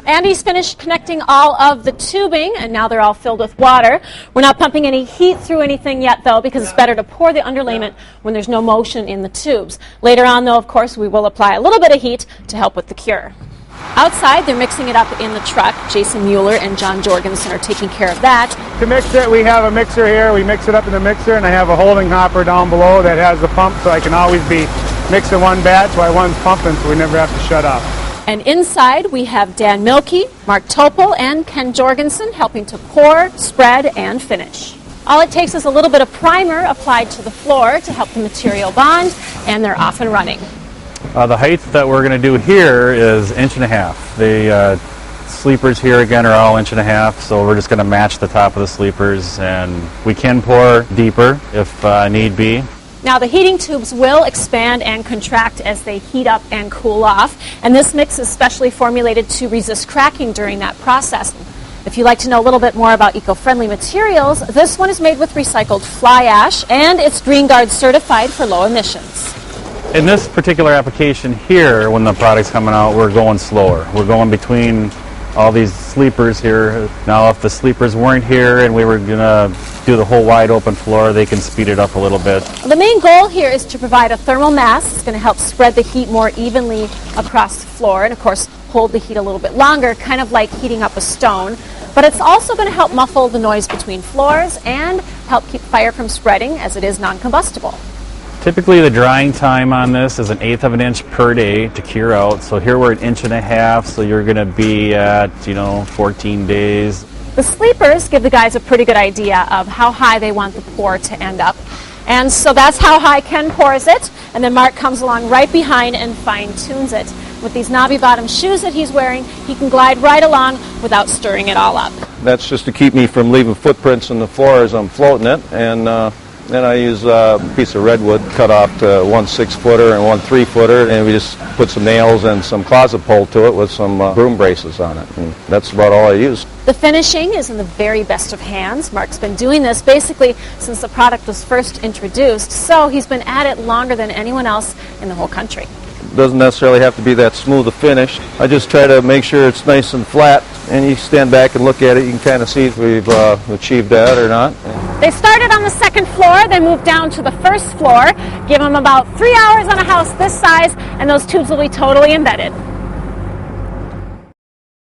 Andy's finished connecting all of the tubing, and now they're all filled with water. We're not pumping any heat through anything yet, though, because it's better to pour the underlayment when there's no motion in the tubes. Later on, though, of course, we will apply a little bit of heat to help with the cure. Outside, they're mixing it up in the truck. Jason Mueller and John Jorgensen are taking care of that. To mix it, we have a mixer here. We mix it up in the mixer, and I have a holding hopper down below that has the pump, so I can always be mixing one batch while one's pumping, so we never have to shut off. And inside, we have Dan Milkey, Mark Topol, and Ken Jorgensen helping to pour, spread, and finish. All it takes is a little bit of primer applied to the floor to help the material bond, and they're off and running. The height that we're going to do here is 1.5 inches. The sleepers here again are all 1.5 inches, so we're just going to match the top of the sleepers, and we can pour deeper if need be. Now the heating tubes will expand and contract as they heat up and cool off, and this mix is specially formulated to resist cracking during that process. If you'd like to know a little bit more about eco-friendly materials, this one is made with recycled fly ash, and it's Green Guard certified for low emissions. In this particular application here, when the product's coming out, we're going slower. We're going between all these sleepers here. Now if the sleepers weren't here and we were going to do the whole wide open floor, they can speed it up a little bit. The main goal here is to provide a thermal mass. It's going to help spread the heat more evenly across the floor and of course hold the heat a little bit longer, kind of like heating up a stone. But it's also going to help muffle the noise between floors and help keep fire from spreading as it is non-combustible. Typically the drying time on this is 1/8 of an inch per day to cure out. So here we're at 1.5 inches, so you're going to be at, 14 days. The sleepers give the guys a pretty good idea of how high they want the pour to end up. And so that's how high Ken pours it, and then Mark comes along right behind and fine-tunes it. With these knobby bottom shoes that he's wearing, he can glide right along without stirring it all up. That's just to keep me from leaving footprints in the floor as I'm floating it, and then I use a piece of redwood cut off to 1 6-footer and 1 3-footer, and we just put some nails and some closet pole to it with some broom braces on it, and that's about all I use. The finishing is in the very best of hands. Mark's been doing this basically since the product was first introduced, so he's been at it longer than anyone else in the whole country. It doesn't necessarily have to be that smooth a finish. I just try to make sure it's nice and flat, and you stand back and look at it, you can kind of see if we've achieved that or not. They started on the 2nd floor, they moved down to the 1st floor, give them about 3 hours on a house this size, and those tubes will be totally embedded.